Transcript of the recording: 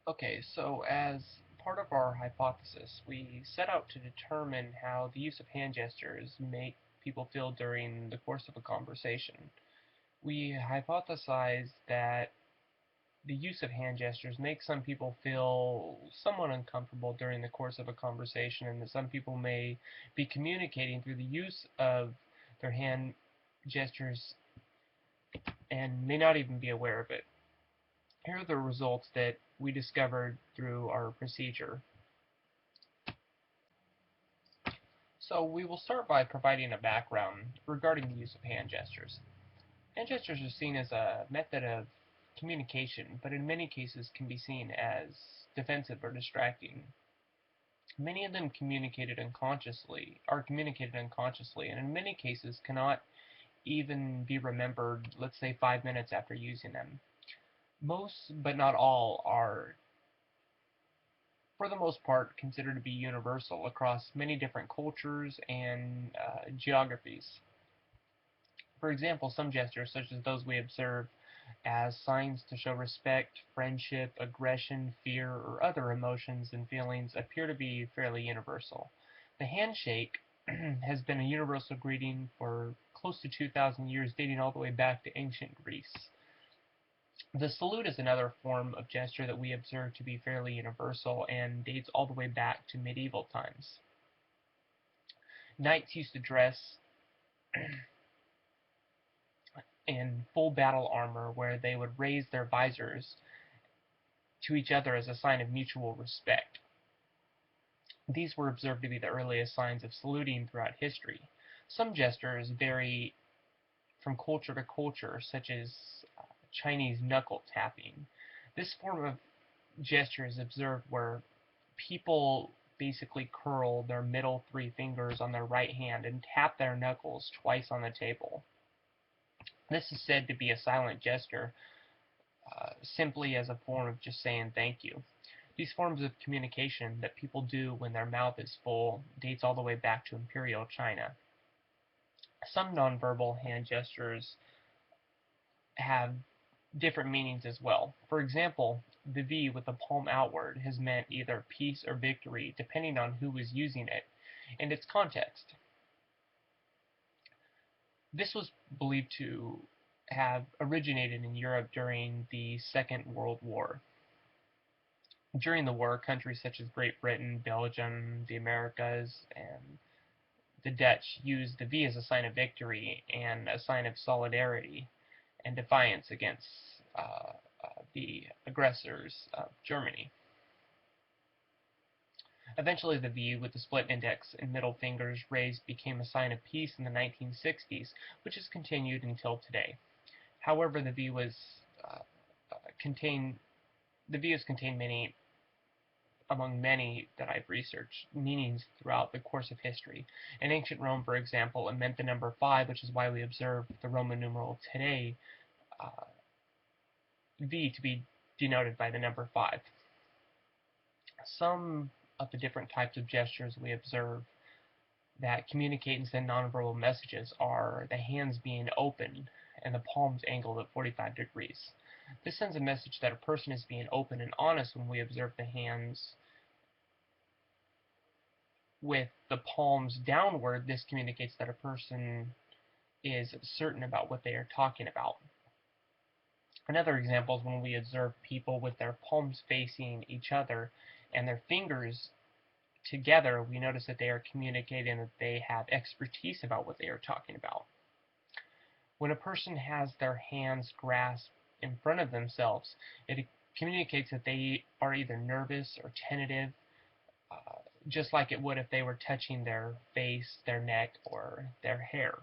Okay, so as part of our hypothesis, we set out to determine how the use of hand gestures make people feel during the course of a conversation. We hypothesized that the use of hand gestures makes some people feel somewhat uncomfortable during the course of a conversation, and that some people may be communicating through the use of their hand gestures and may not even be aware of it. Here are the results that we discovered through our procedure. So we will start by providing a background regarding the use of hand gestures. Hand gestures are seen as a method of communication, but in many cases can be seen as defensive or distracting. Many of them are communicated unconsciously, and in many cases cannot even be remembered, let's say 5 minutes after using them. Most, but not all, are for the most part considered to be universal across many different cultures and geographies. For example, some gestures, such as those we observe as signs to show respect, friendship, aggression, fear, or other emotions and feelings, appear to be fairly universal. The handshake has been a universal greeting for close to 2,000 years, dating all the way back to ancient Greece. The salute is another form of gesture that we observe to be fairly universal and dates all the way back to medieval times. Knights used to dress in full battle armor where they would raise their visors to each other as a sign of mutual respect. These were observed to be the earliest signs of saluting throughout history. Some gestures vary from culture to culture, such as Chinese knuckle tapping. This form of gesture is observed where people basically curl their middle three fingers on their right hand and tap their knuckles twice on the table. This is said to be a silent gesture, simply as a form of just saying thank you. These forms of communication that people do when their mouth is full dates all the way back to Imperial China. Some nonverbal hand gestures have different meanings as well. For example, the V with the palm outward has meant either peace or victory, depending on who was using it and its context. This was believed to have originated in Europe during the Second World War. During the war, countries such as Great Britain, Belgium, the Americas, and the Dutch used the V as a sign of victory and a sign of solidarity and defiance against the aggressors of Germany. Eventually, the V with the split index and middle fingers raised became a sign of peace in the 1960s, which has continued until today. However, uh, contained the V has contained among many that I've researched, meanings throughout the course of history. In ancient Rome, for example, it meant the number 5, which is why we observe the Roman numeral today, uh, V, to be denoted by the number 5. Some of the different types of gestures we observe that communicate and send nonverbal messages are the hands being open and the palms angled at 45 degrees. This sends a message that a person is being open and honest when we observe the hands with the palms downward. This communicates that a person is certain about what they are talking about. Another example is when we observe people with their palms facing each other and their fingers together, we notice that they are communicating that they have expertise about what they are talking about. When a person has their hands grasped in front of themselves, it communicates that they are either nervous or tentative, uh, just like it would if they were touching their face, their neck, or their hair.